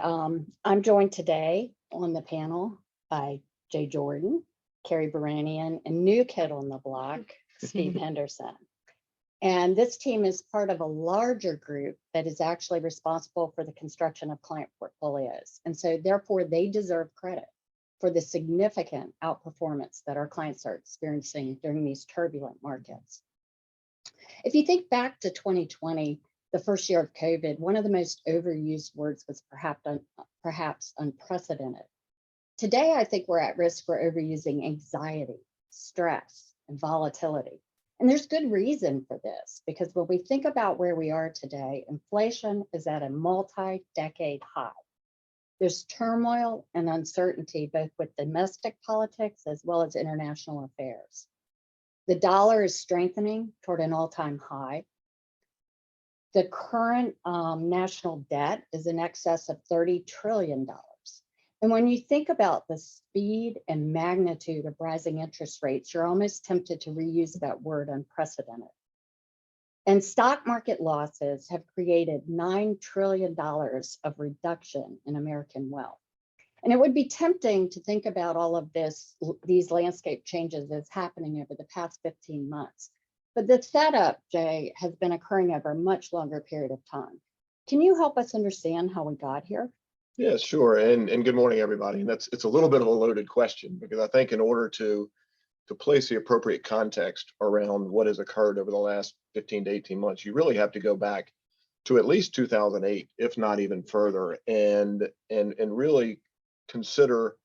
I'm joined today on the panel by Jay Jordan, Carrie Baranian, and new kid on the block, Steve Henderson. And this team is part of a larger group that is actually responsible for the construction of client portfolios. And so therefore they deserve credit for the significant outperformance that our clients are experiencing during these turbulent markets. If you think back to 2020, the first year of COVID, one of the most overused words was perhaps unprecedented. Today, I think we're at risk for overusing anxiety, stress, and volatility. And there's good reason for this, because when we think about where we are today, inflation is at a multi-decade high. There's turmoil and uncertainty, both with domestic politics as well as international affairs. The dollar is strengthening toward an all-time high. The current national debt is in excess of $30 trillion. And when you think about the speed and magnitude of rising interest rates, you're almost tempted to reuse that word unprecedented. And stock market losses have created $9 trillion of reduction in American wealth. And it would be tempting to think about all of these landscape changes as happening over the past 15 months. But the setup, Jay, has been occurring over a much longer period of time. Can you help us understand how we got here? Yeah, sure. And good morning, everybody. And it's a little bit of a loaded question, because I think in order to place the appropriate context around what has occurred over the last 15 to 18 months, you really have to go back to at least 2008, if not even further, and really consider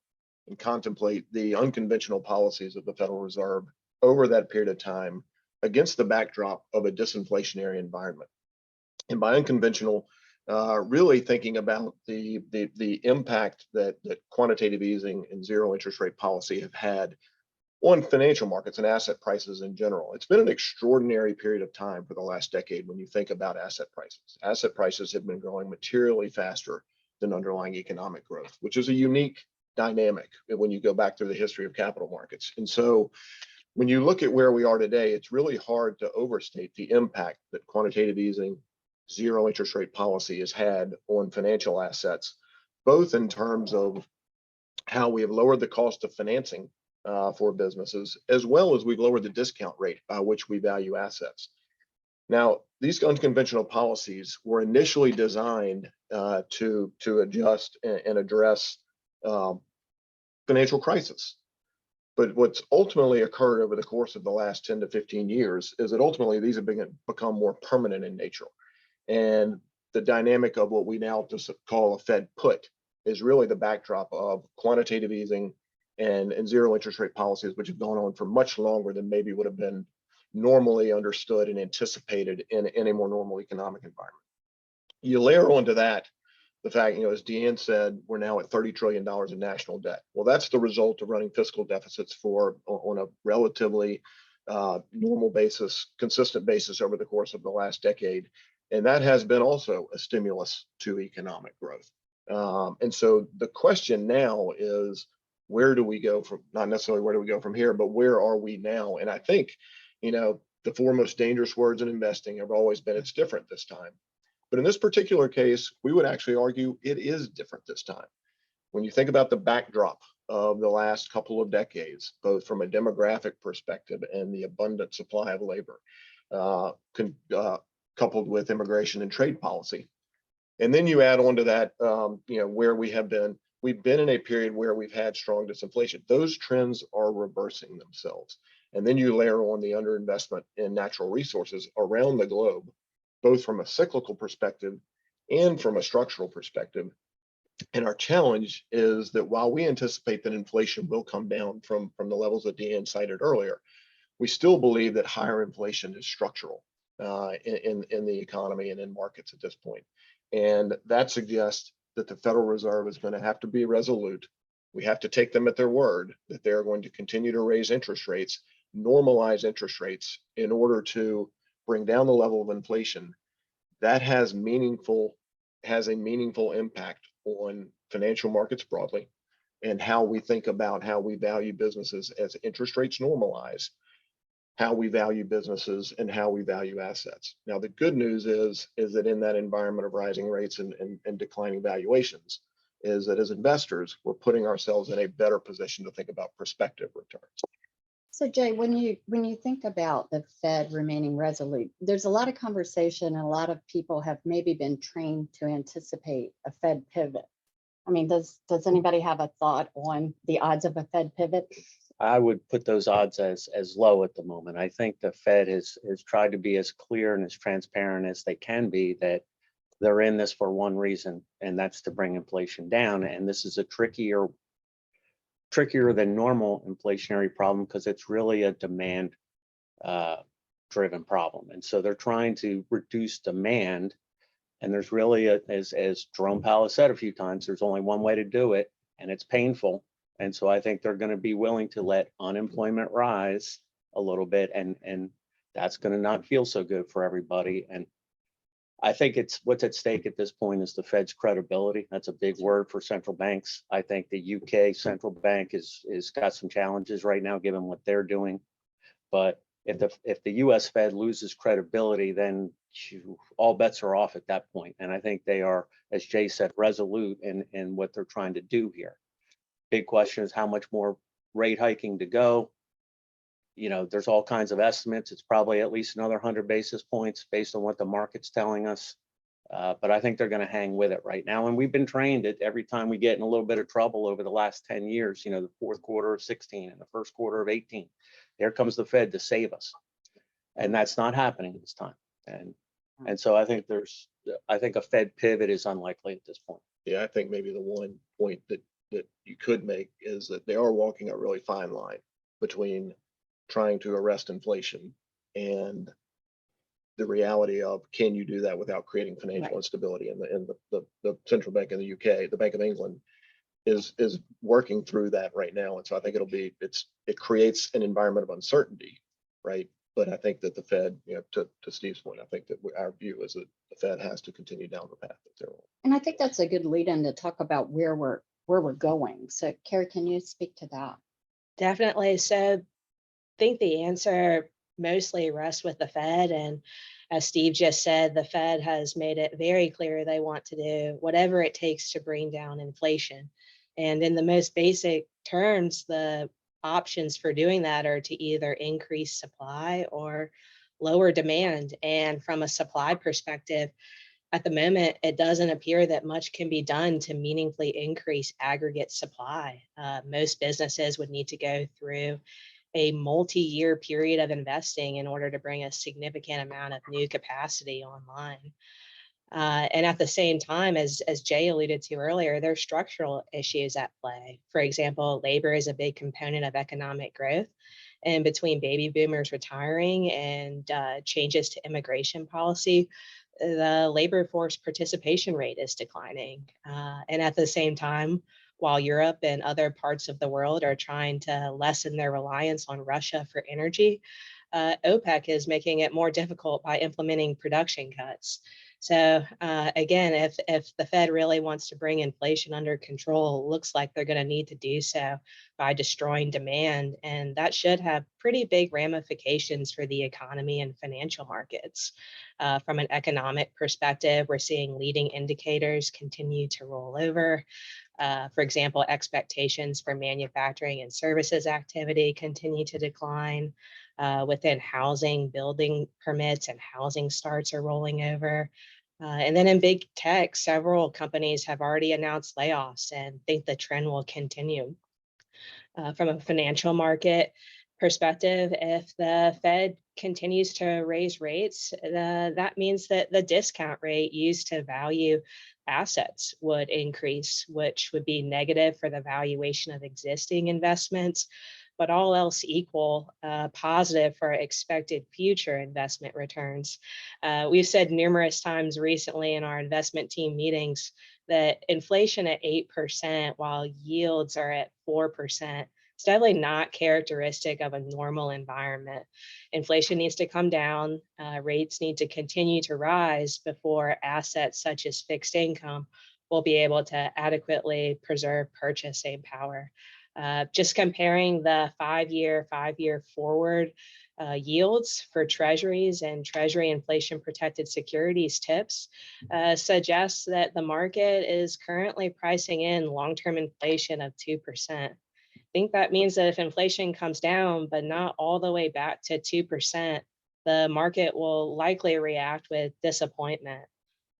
and contemplate the unconventional policies of the Federal Reserve over that period of time against the backdrop of a disinflationary environment. And by unconventional, really thinking about the impact that quantitative easing and zero interest rate policy have had on financial markets and asset prices in general. It's been an extraordinary period of time for the last decade when you think about asset prices. Asset prices have been growing materially faster than underlying economic growth, which is a unique dynamic when you go back through the history of capital markets. And so when you look at where we are today, it's really hard to overstate the impact that quantitative easing, zero interest rate policy has had on financial assets, both in terms of how we have lowered the cost of financing for businesses, as well as we've lowered the discount rate by which we value assets. Now, these unconventional policies were initially designed to adjust and address financial crisis. But what's ultimately occurred over the course of the last 10 to 15 years is that ultimately these have become more permanent in nature. And the dynamic of what we now just call a Fed put is really the backdrop of quantitative easing and zero interest rate policies, which have gone on for much longer than maybe would have been normally understood and anticipated in a more normal economic environment. You layer onto that the fact, as Deanne said, we're now at $30 trillion in national debt. Well, that's the result of running fiscal deficits on a relatively normal basis, consistent basis over the course of the last decade. And that has been also a stimulus to economic growth. And so the question now is, where do we go from, not necessarily where do we go from here, but where are we now? And I think, the four most dangerous words in investing have always been, it's different this time. But in this particular case, we would actually argue it is different this time. When you think about the backdrop of the last couple of decades, both from a demographic perspective and the abundant supply of labor, coupled with immigration and trade policy. And then you add on to that, where we've been in a period where we've had strong disinflation. Those trends are reversing themselves. And then you layer on the underinvestment in natural resources around the globe, both from a cyclical perspective and from a structural perspective. And our challenge is that while we anticipate that inflation will come down from the levels that Deanne cited earlier, we still believe that higher inflation is structural in the economy and in markets at this point. And that suggests that the Federal Reserve is going to have to be resolute. We have to take them at their word that they're going to continue to raise interest rates, normalize interest rates in order to bring down the level of inflation. That has a meaningful impact on financial markets broadly and how we think about how we value businesses as interest rates normalize. how we value businesses and how we value assets. Now, the good news is that in that environment of rising rates and declining valuations, is that as investors, we're putting ourselves in a better position to think about prospective returns. So Jay, when you think about the Fed remaining resolute, there's a lot of conversation and a lot of people have maybe been trained to anticipate a Fed pivot. I mean, does anybody have a thought on the odds of a Fed pivot? I would put those odds as low at the moment. I think the Fed has tried to be as clear and as transparent as they can be that they're in this for one reason, and that's to bring inflation down. And this is a trickier than normal inflationary problem because it's really a demand driven problem. And so they're trying to reduce demand. And there's really, as Jerome Powell said a few times, there's only one way to do it, and it's painful. And so I think they're going to be willing to let unemployment rise a little bit, and that's going to not feel so good for everybody. And I think it's what's at stake at this point is the Fed's credibility. That's a big word for central banks. I think the UK central bank is got some challenges right now, given what they're doing. But if the US Fed loses credibility, then all bets are off at that point. And I think they are, as Jay said, resolute in what they're trying to do here. Big question is how much more rate hiking to go. You know, there's all kinds of estimates. It's probably at least another 100 basis points based on what the market's telling us. But I think they're going to hang with it right now. And we've been trained at every time we get in a little bit of trouble over the last 10 years, you know, the fourth quarter of 16 and the first quarter of 18, there comes the Fed to save us. And that's not happening this time. And so I think a Fed pivot is unlikely at this point. Yeah, I think maybe the one point that you could make is that they are walking a really fine line between trying to arrest inflation and the reality of can you do that without creating financial instability. And the central bank in the UK, the Bank of England, is working through that right now. And so I think it creates an environment of uncertainty, right? But I think that the Fed, you know, to Steve's point, I think that our view is that the Fed has to continue down the path that they're on. And I think that's a good lead in to talk about where we're going. So Carrie, can you speak to that? Definitely. So I think the answer mostly rests with the Fed. And as Steve just said, the Fed has made it very clear they want to do whatever it takes to bring down inflation. And in the most basic terms, the options for doing that are to either increase supply or lower demand. And from a supply perspective, at the moment, it doesn't appear that much can be done to meaningfully increase aggregate supply. Most businesses would need to go through a multi-year period of investing in order to bring a significant amount of new capacity online. And at the same time, as Jay alluded to earlier, there are structural issues at play. For example, labor is a big component of economic growth. And between baby boomers retiring and changes to immigration policy, the labor force participation rate is declining. And at the same time, while Europe and other parts of the world are trying to lessen their reliance on Russia for energy, OPEC is making it more difficult by implementing production cuts. So again, if the Fed really wants to bring inflation under control, it looks like they're going to need to do so by destroying demand. And that should have pretty big ramifications for the economy and financial markets. From an economic perspective, we're seeing leading indicators continue to roll over. For example, expectations for manufacturing and services activity continue to decline. Within housing, building permits and housing starts are rolling over. And then in big tech, several companies have already announced layoffs and think the trend will continue. From a financial market perspective, if the Fed continues to raise rates, that means that the discount rate used to value assets would increase, which would be negative for the valuation of existing investments, but all else equal, positive for expected future investment returns. We've said numerous times recently in our investment team meetings that inflation at 8% while yields are at 4%, it's definitely not characteristic of a normal environment. Inflation needs to come down, rates need to continue to rise before assets such as fixed income will be able to adequately preserve purchasing power. Just comparing the five-year forward yields for treasuries and treasury inflation protected securities tips suggests that the market is currently pricing in long-term inflation of 2%. I think that means that if inflation comes down, but not all the way back to 2%, the market will likely react with disappointment.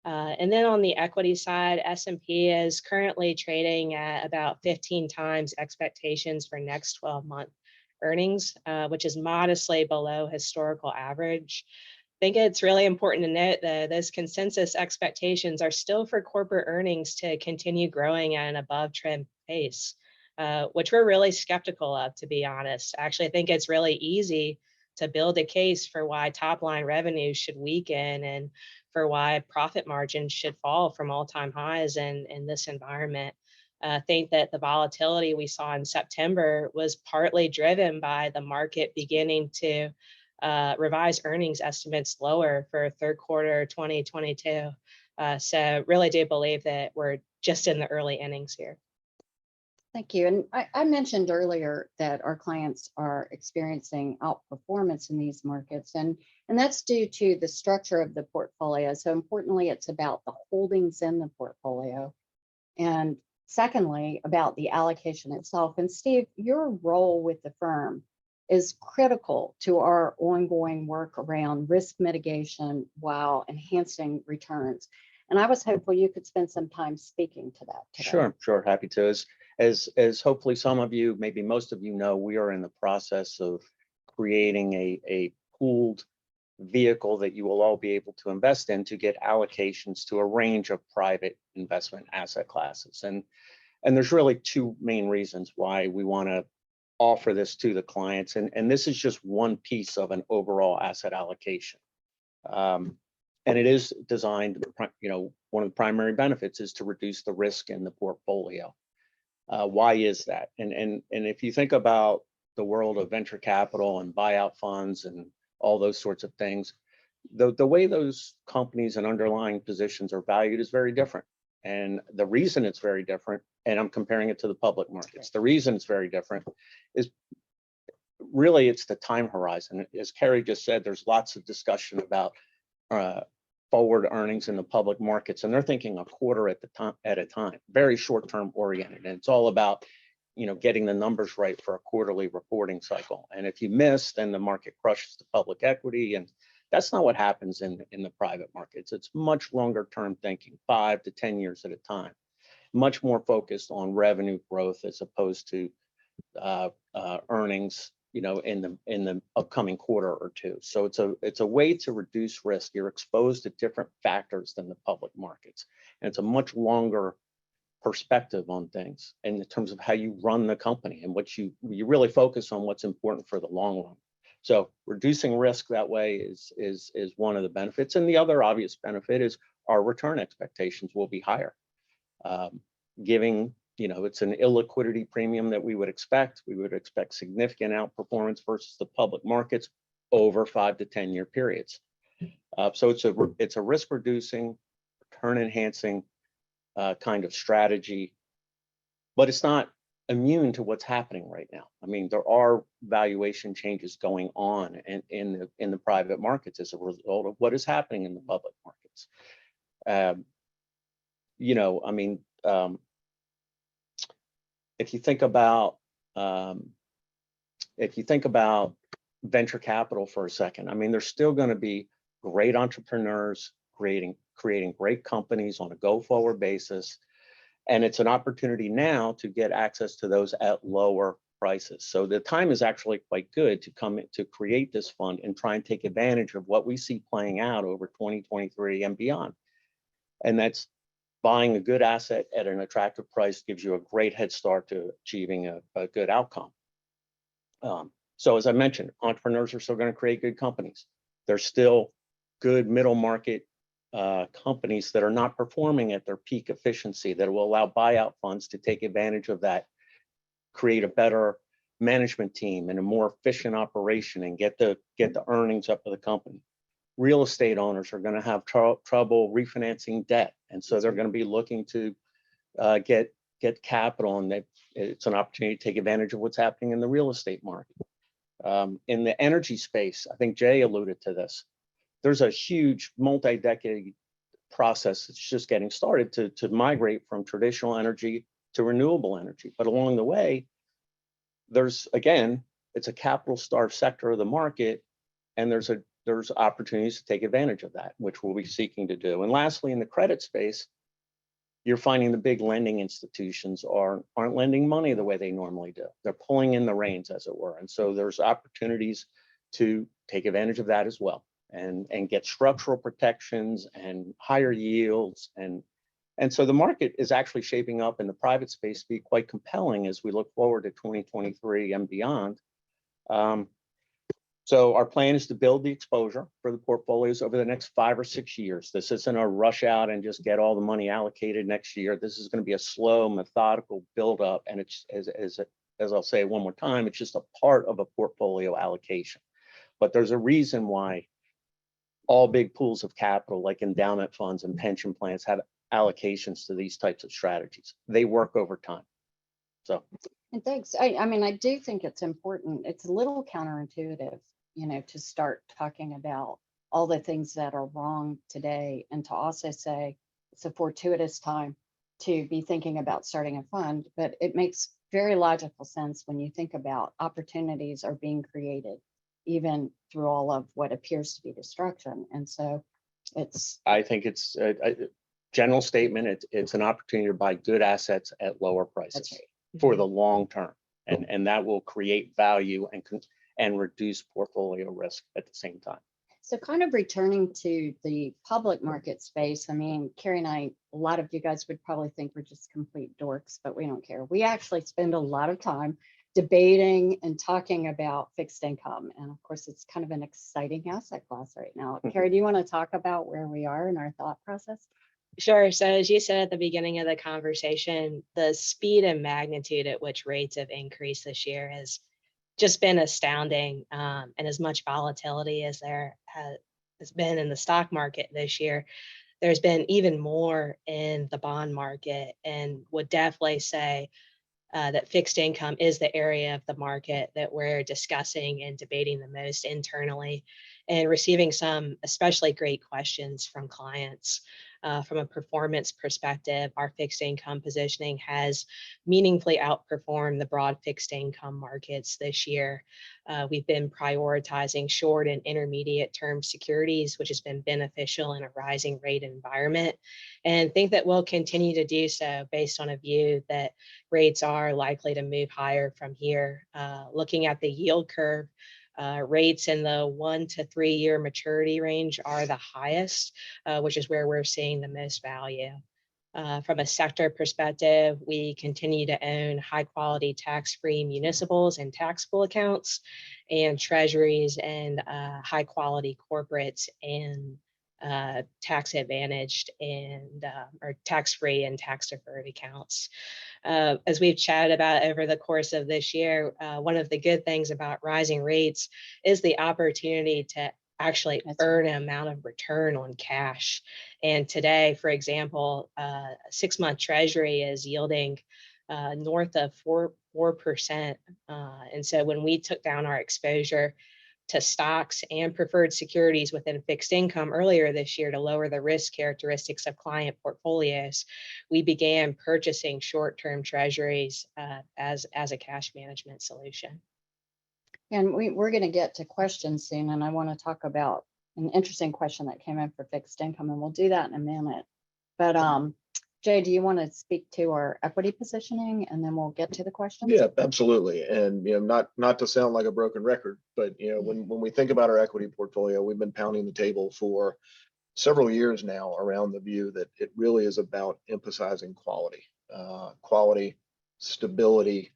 And then on the equity side, S&P is currently trading at about 15 times expectations for next 12-month earnings, which is modestly below historical average. I think it's really important to note that those consensus expectations are still for corporate earnings to continue growing at an above trend pace, which we're really skeptical of, to be honest. Actually, I think it's really easy to build a case for why top line revenues should weaken and for why profit margins should fall from all-time highs in this environment. I think that the volatility we saw in September was partly driven by the market beginning to revise earnings estimates lower for third quarter 2022. So really do believe that we're just in the early innings here. Thank you. And I mentioned earlier that our clients are experiencing outperformance in these markets, and that's due to the structure of the portfolio. So importantly, it's about the holdings in the portfolio. And secondly, about the allocation itself. And Steve, your role with the firm is critical to our ongoing work around risk mitigation while enhancing returns. And I was hopeful you could spend some time speaking to that today. Sure, happy to. As hopefully some of you, maybe most of you know, we are in the process of creating a pooled vehicle that you will all be able to invest in to get allocations to a range of private investment asset classes. And there's really two main reasons why we want to offer this to the clients. And this is just one piece of an overall asset allocation. And it is designed, one of the primary benefits is to reduce the risk in the portfolio. Why is that? And if you think about the world of venture capital and buyout funds and all those sorts of things, the way those companies and underlying positions are valued is very different. And the reason it's very different, and I'm comparing it to the public markets, the reason it's very different is really it's the time horizon. As Carrie just said, there's lots of discussion about forward earnings in the public markets, and they're thinking a quarter at a time, very short-term oriented. And it's all about, getting the numbers right for a quarterly reporting cycle. And if you miss, then the market crushes the public equity. And that's not what happens in the private markets. It's much longer term thinking, 5 to 10 years at a time, much more focused on revenue growth as opposed to earnings, in the upcoming quarter or two. So it's a way to reduce risk. You're exposed to different factors than the public markets, and it's a much longer perspective on things in terms of how you run the company and what you really focus on what's important for the long run. So reducing risk that way is one of the benefits, and the other obvious benefit is our return expectations will be higher, giving. It's an illiquidity premium that we would expect. We would expect significant outperformance versus the public markets over 5 to 10 year periods. So it's a risk reducing, return enhancing kind of strategy, but it's not immune to what's happening right now. I mean, there are valuation changes going on in the private markets as a result of what is happening in the public markets. If you think about venture capital for a second, I mean, there's still going to be great entrepreneurs creating great companies on a go-forward basis, and it's an opportunity now to get access to those at lower prices. So the time is actually quite good to come in to create this fund and try and take advantage of what we see playing out over 2023 and beyond, and that's buying a good asset at an attractive price gives you a great head start to achieving a good outcome. So as I mentioned, entrepreneurs are still going to create good companies. There's still good middle market companies that are not performing at their peak efficiency that will allow buyout funds to take advantage of that, create a better management team and a more efficient operation and get the earnings up of the company. Real estate owners are going to have trouble refinancing debt, and so they're going to be looking to get capital, and it's an opportunity to take advantage of what's happening in the real estate market. In the energy space, I think Jay alluded to this. There's a huge multi-decade process that's just getting started to migrate from traditional energy to renewable energy. But along the way, it's a capital starved sector of the market, and there's opportunities to take advantage of that, which we'll be seeking to do. And lastly, in the credit space, you're finding the big lending institutions aren't lending money the way they normally do. They're pulling in the reins, as it were. And so there's opportunities to take advantage of that as well, and get structural protections and higher yields. And so the market is actually shaping up in the private space to be quite compelling as we look forward to 2023 and beyond. So our plan is to build the exposure for the portfolios over the next 5 or 6 years. This isn't a rush out and just get all the money allocated next year. This is going to be a slow, methodical buildup. And it's, as I'll say one more time, it's just a part of a portfolio allocation. But there's a reason why all big pools of capital, like endowment funds and pension plans, have allocations to these types of strategies. They work over time. So. And thanks. I mean, I do think it's important. It's a little counterintuitive, to start talking about all the things that are wrong today, and to also say it's a fortuitous time to be thinking about starting a fund. But it makes very logical sense when you think about opportunities are being created, even through all of what appears to be destruction. And so I think it's a general statement. It's an opportunity to buy good assets at lower prices. That's right. For the long term, and that will create value and reduce portfolio risk at the same time. So kind of returning to the public market space, I mean, Carrie and I, a lot of you guys would probably think we're just complete dorks, but we don't care. We actually spend a lot of time debating and talking about fixed income. And of course, it's kind of an exciting asset class right now. Carrie, do you want to talk about where we are in our thought process? Sure. So as you said at the beginning of the conversation, the speed and magnitude at which rates have increased this year has just been astounding. And as much volatility as there has been in the stock market this year, there's been even more in the bond market, and would definitely say that fixed income is the area of the market that we're discussing and debating the most internally, and receiving some especially great questions from clients. From a performance perspective, our fixed income positioning has meaningfully outperformed the broad fixed income markets this year. We've been prioritizing short and intermediate term securities, which has been beneficial in a rising rate environment, and think that we'll continue to do so based on a view that rates are likely to move higher from here. Looking at the yield curve, rates in the 1 to 3 year maturity range are the highest, which is where we're seeing the most value. From a sector perspective, we continue to own high quality tax-free municipals and taxable accounts, and treasuries, and high quality corporates and tax advantaged and or tax-free and tax deferred accounts. As we've chatted about over the course of this year, one of the good things about rising rates is the opportunity to actually earn an amount of return on cash. And today, for example, a 6-month treasury is yielding north of 4%. And so when we took down our exposure to stocks and preferred securities within fixed income earlier this year to lower the risk characteristics of client portfolios, we began purchasing short-term treasuries as a cash management solution. And we're going to get to questions soon, and I want to talk about an interesting question that came in for fixed income, and we'll do that in a minute. But Jay, do you want to speak to our equity positioning, and then we'll get to the questions? Yeah, absolutely. And not to sound like a broken record, but when we think about our equity portfolio, we've been pounding the table for several years now around the view that it really is about emphasizing quality, stability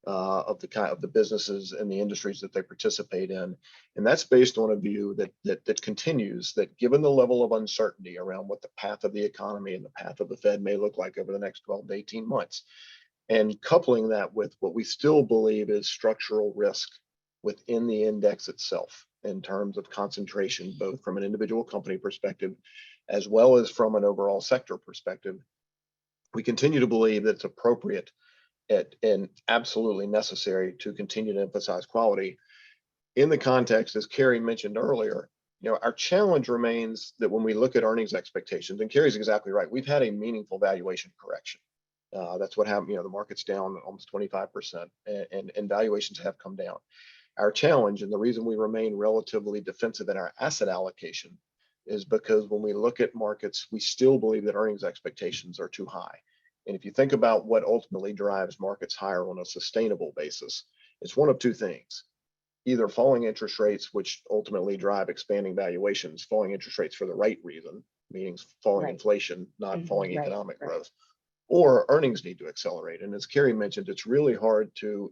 of the businesses and the industries that they participate in. And that's based on a view that continues, that given the level of uncertainty around what the path of the economy and the path of the Fed may look like over the next 12 to 18 months, and coupling that with what we still believe is structural risk within the index itself in terms of concentration, both from an individual company perspective, as well as from an overall sector perspective, we continue to believe that it's appropriate and absolutely necessary to continue to emphasize quality. in the context, as Carrie mentioned earlier, our challenge remains that when we look at earnings expectations, and Carrie's exactly right, we've had a meaningful valuation correction. That's what happened. The market's down almost 25%, and valuations have come down. Our challenge, and the reason we remain relatively defensive in our asset allocation, is because when we look at markets, we still believe that earnings expectations are too high. And if you think about what ultimately drives markets higher on a sustainable basis, it's one of two things: either falling interest rates, which ultimately drive expanding valuations, falling interest rates for the right reason, meaning falling Right. inflation, not Mhm. falling Right, economic right. growth, or earnings need to accelerate. And as Carrie mentioned, it's really hard to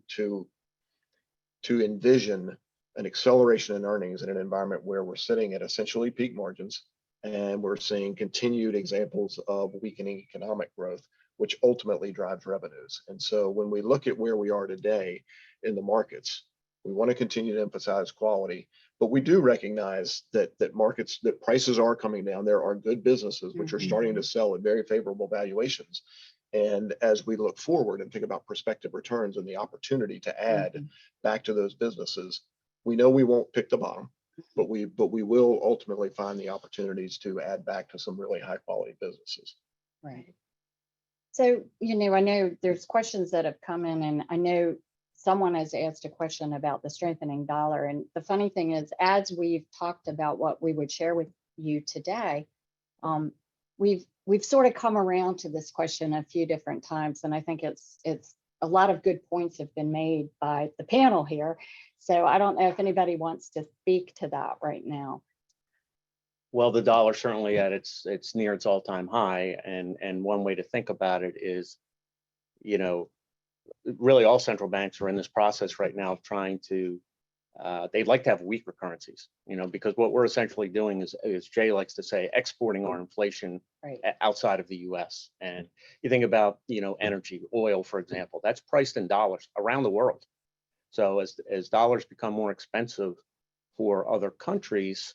envision an acceleration in earnings in an environment where we're sitting at essentially peak margins and we're seeing continued examples of weakening economic growth, which ultimately drives revenues. And so when we look at where we are today in the markets, we want to continue to emphasize quality, but we do recognize that markets, that prices are coming down. There are good businesses which are starting to sell at very favorable valuations. And as we look forward and think about prospective returns and the opportunity to add back to those businesses, we know we won't pick the bottom, but we will ultimately find the opportunities to add back to some really high quality businesses. Right. So, I know there's questions that have come in, and I know someone has asked a question about the strengthening dollar. And the funny thing is, as we've talked about what we would share with you today, we've sort of come around to this question a few different times. And I think it's a lot of good points have been made by the panel here. So I don't know if anybody wants to speak to that right now. Well, the dollar certainly at it's near its all-time high, and one way to think about it is, really all central banks are in this process right now of trying to, they'd like to have weaker currencies, because what we're essentially doing is, as Jay likes to say, exporting our inflation Right. outside of the US. And you think about, energy, oil, for example, that's priced in dollars around the world. So as dollars become more expensive for other countries,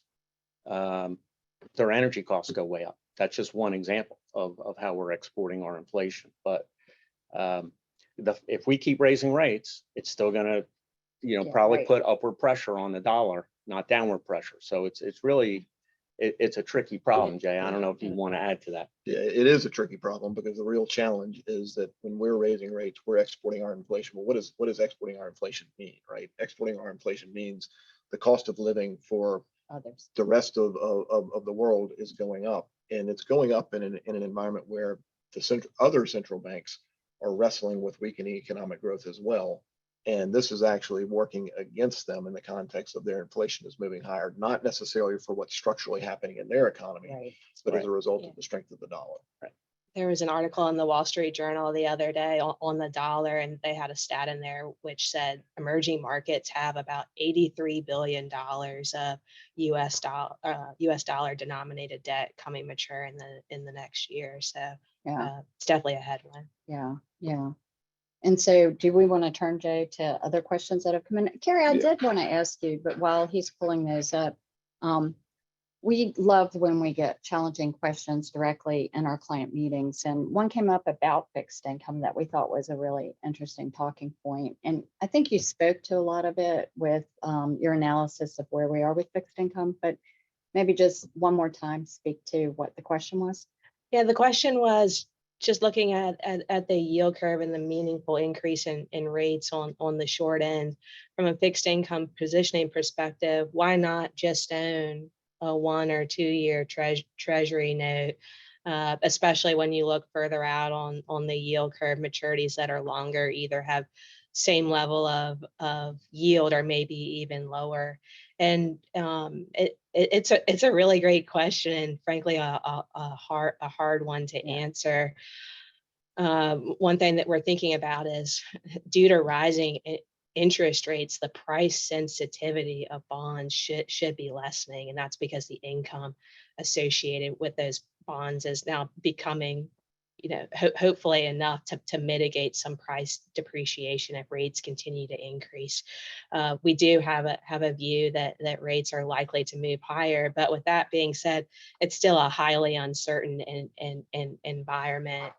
their energy costs go way up. That's just one example of how we're exporting our inflation. But if we keep raising rates, it's still going to, probably right. put upward pressure on the dollar, not downward pressure. So it's really, it's a tricky problem, Jay. I don't know if you want to add to that. Yeah, it is a tricky problem because the real challenge is that when we're raising rates, we're exporting our inflation. Well, what does exporting our inflation mean, right? Exporting our inflation means the cost of living for Others. the rest of the world is going up, and it's going up in an environment where the other central banks are wrestling with weakening economic growth as well. And this is actually working against them in the context of their inflation is moving higher, not necessarily for what's structurally happening in their economy, Right. but as a result Yeah. of the strength of the dollar. There was an article in the Wall Street Journal the other day on the dollar, and they had a stat in there which said emerging markets have about $83 billion of US dollar denominated debt coming mature in the next year. So Yeah. it's definitely a headwind. Yeah. Yeah. And so do we want to turn, Jay, to other questions that have come in? Carrie, I Yeah. did want to ask you, but while he's pulling those up, we love when we get challenging questions directly in our client meetings. And one came up about fixed income that we thought was a really interesting talking point. And I think you spoke to a lot of it with your analysis of where we are with fixed income, but maybe just one more time, speak to what the question was. Yeah, the question was just looking at the yield curve and the meaningful increase in rates on the short end from a fixed income positioning perspective. Why not just own a 1 or 2 year treasury note, especially when you look further out on the yield curve? Maturities that are longer either have same level of yield or maybe even lower. And it's a really great question, and frankly a hard one to answer. One thing that we're thinking about is, due to rising interest rates, the price sensitivity of bonds should be lessening, and that's because the income associated with those bonds is now becoming, hopefully enough to mitigate some price depreciation if rates continue to increase. We do have a view that rates are likely to move higher, but with that being said, it's still a highly uncertain environment,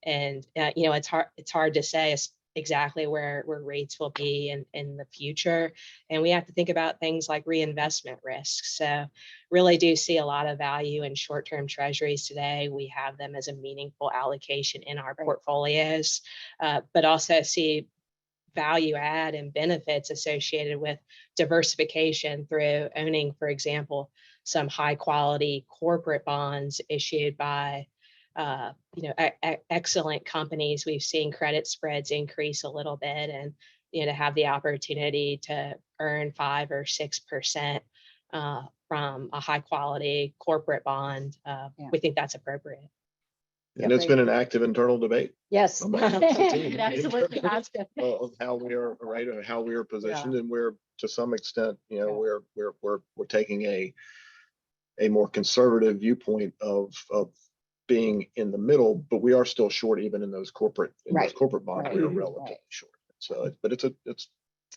and it's hard to say, exactly where rates will be in the future. And we have to think about things like reinvestment risks. So really do see a lot of value in short-term treasuries today. We have them as a meaningful allocation in our Right. portfolios, but also see value add and benefits associated with diversification through owning, for example, some high quality corporate bonds issued by excellent companies. We've seen credit spreads increase a little bit, and to have the opportunity to earn 5 or 6% from a high quality corporate bond, Yeah. we think that's appropriate. And it's been an active internal debate Yes. amongst the team It absolutely has been. of how we are, right, or how we are positioned, and we're, to some extent, we're taking a more conservative viewpoint of being in the middle, but we are still short even in those corporate Right. bonds. Right. We are Right. relatively short. So, but it's a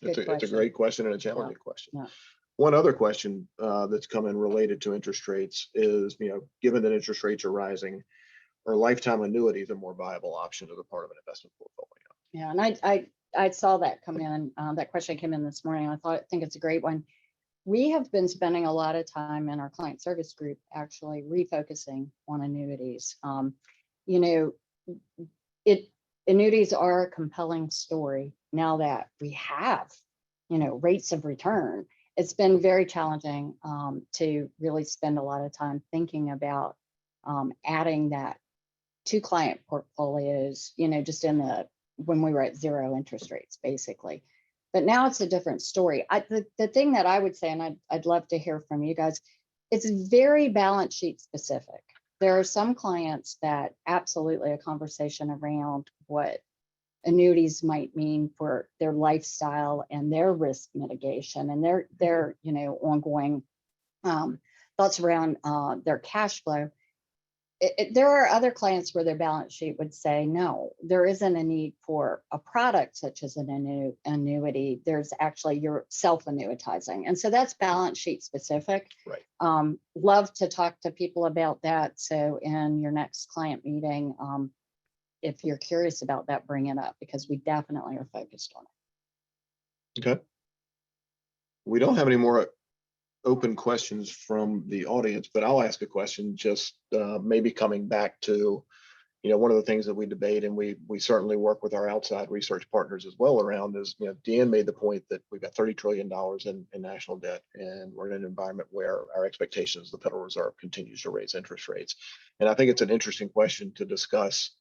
Good question. great question and a challenging question. Yeah. One other question that's come in related to interest rates is, given that interest rates are rising, are lifetime annuities a more viable option as a part of an investment portfolio? Yeah, and I saw that come in. That question came in this morning. I think it's a great one. We have been spending a lot of time in our client service group actually refocusing on annuities. Annuities are a compelling story now that we have, rates of return. It's been very challenging to really spend a lot of time thinking about adding that to client portfolios, just when we were at zero interest rates, basically. But now it's a different story. The thing that I would say, and I'd love to hear from you guys, it's very balance sheet specific. There are some clients that absolutely a conversation around what annuities might mean for their lifestyle and their risk mitigation and their ongoing thoughts around their cash flow. There are other clients where their balance sheet would say, no, there isn't a need for a product such as an annuity. There's actually, you're self-annuitizing. And so that's balance sheet specific. Right. Love to talk to people about that. So in your next client meeting, if you're curious about that, bring it up, because we definitely are focused on it. Okay. We don't have any more open questions from the audience, but I'll ask a question, just maybe coming back to, one of the things that we debate, and we certainly work with our outside research partners as well around, is, Deanne made the point that we've got $30 trillion in national debt, and we're in an environment where our expectation is the Federal Reserve continues to raise interest rates. And I think it's an interesting question to discuss.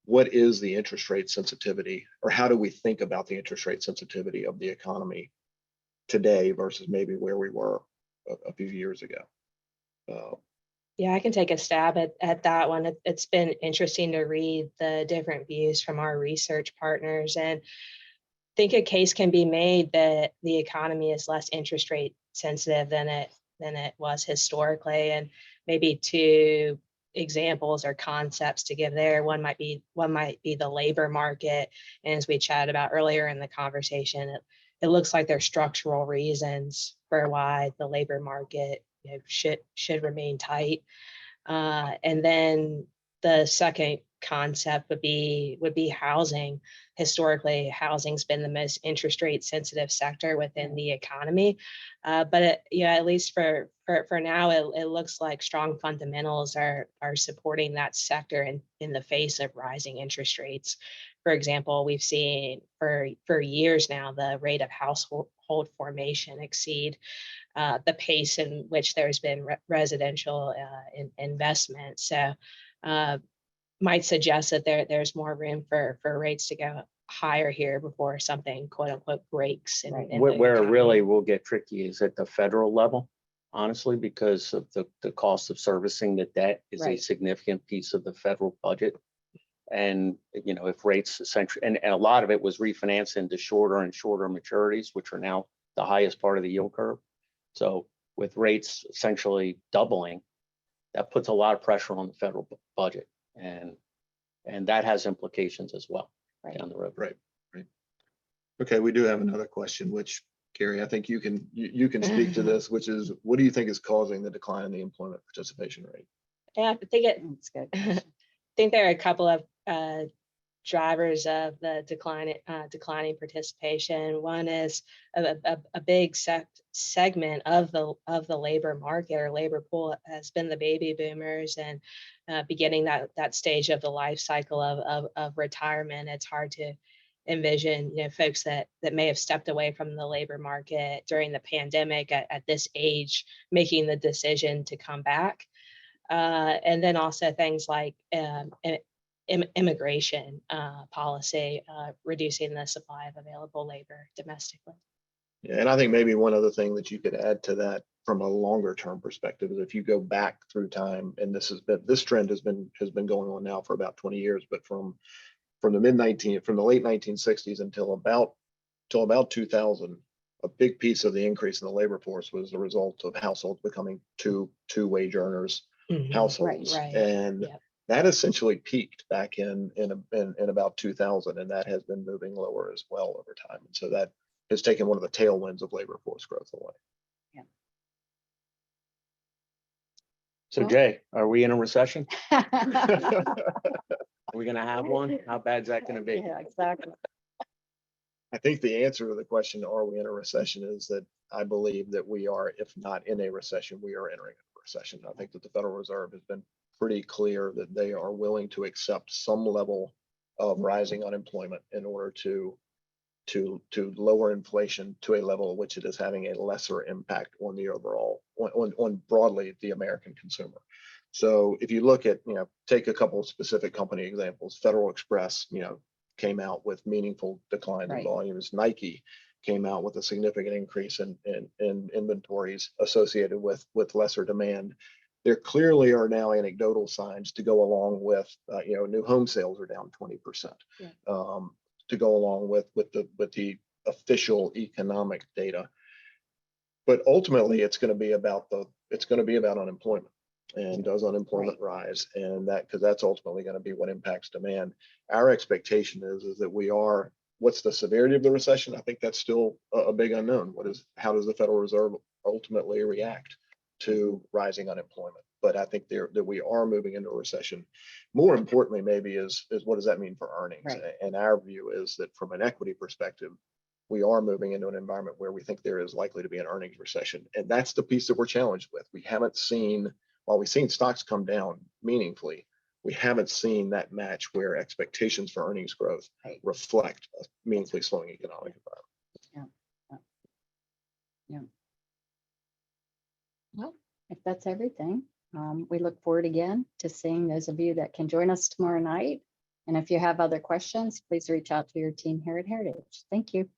What is the interest rate sensitivity, or how do we think about the interest rate sensitivity of the economy today versus maybe where we were a few years ago? Yeah, I can take a stab at that one. It's been interesting to read the different views from our research partners, and I think a case can be made that the economy is less interest rate sensitive than it was historically. And maybe two examples or concepts to give there. One might be the labor market. And as we chatted about earlier in the conversation, it looks like there's structural reasons for why the labor market should remain tight. And then the second concept would be housing. Historically, housing's been the most interest rate sensitive sector within the economy. But at least for now, it looks like strong fundamentals are supporting that sector in the face of rising interest rates. For example, we've seen for years now the rate of household formation exceed the pace in which there's been residential investment. So might suggest that there's more room for rates to go higher here before something quote unquote breaks. Where it really will get tricky is at the federal level, honestly, because of the cost of servicing the debt is a significant piece of the federal budget. And, if rates essentially, and a lot of it was refinanced into shorter and shorter maturities, which are now the highest part of the yield curve. So with rates essentially doubling, that puts a lot of pressure on the federal budget. And that has implications as well down the road. Right. Okay, we do have another question, which, Carrie, I think you can speak to this, which is, what do you think is causing the decline in the employment participation rate? Yeah, I think That's good. I think there are a couple of drivers of the declining participation. One is a big segment of the labor market or labor pool has been the baby boomers, and beginning that stage of the life cycle of retirement. It's hard to envision, folks that may have stepped away from the labor market during the pandemic at this age making the decision to come back. And then also things like immigration policy, reducing the supply of available labor domestically. Yeah, and I think maybe one other thing that you could add to that from a longer term perspective is if you go back through time, and this trend has been going on now for about 20 years, but from the late 1960s until about 2000, a big piece of the increase in the labor force was the result of households becoming two wage earners households, Right. and Yep. that essentially peaked back in about 2000, and that has been moving lower as well over time. And so that has taken one of the tailwinds of labor force growth away. So Well- Jay, are we in a recession? Are we gonna have one? How bad's that gonna be? Yeah, exactly. I think the answer to the question, are we in a recession, is that I believe that we are, if not in a recession, we are entering a recession. I think that the Federal Reserve has been pretty clear that they are willing to accept some level of rising unemployment in order to lower inflation to a level at which it is having a lesser impact on the overall, on broadly the American consumer. So if you look at, take a couple of specific company examples, Federal Express, came out with meaningful declines in Right. volumes. Nike came out with a significant increase in inventories associated with lesser demand. There clearly are now anecdotal signs to go along with, new home sales are down 20%. Yeah. To go along with the official economic data. But ultimately, it's going to be about unemployment, and does unemployment rise, and because that's ultimately going to be what impacts demand. Our expectation is that what's the severity of the recession? I think that's still a big unknown. How does the Federal Reserve ultimately react to rising unemployment? But I think that we are moving into a recession. More importantly, maybe is what does that mean for earnings? Right. And our view is that from an equity perspective, we are moving into an environment where we think there is likely to be an earnings recession. And that's the piece that we're challenged with. We haven't seen, while we've seen stocks come down meaningfully, we haven't seen that match where expectations for earnings growth Right. reflect a meaningfully slowing economic environment. Well, if that's everything, we look forward again to seeing those of you that can join us tomorrow night. And if you have other questions, please reach out to your team here at Heritage. Thank you.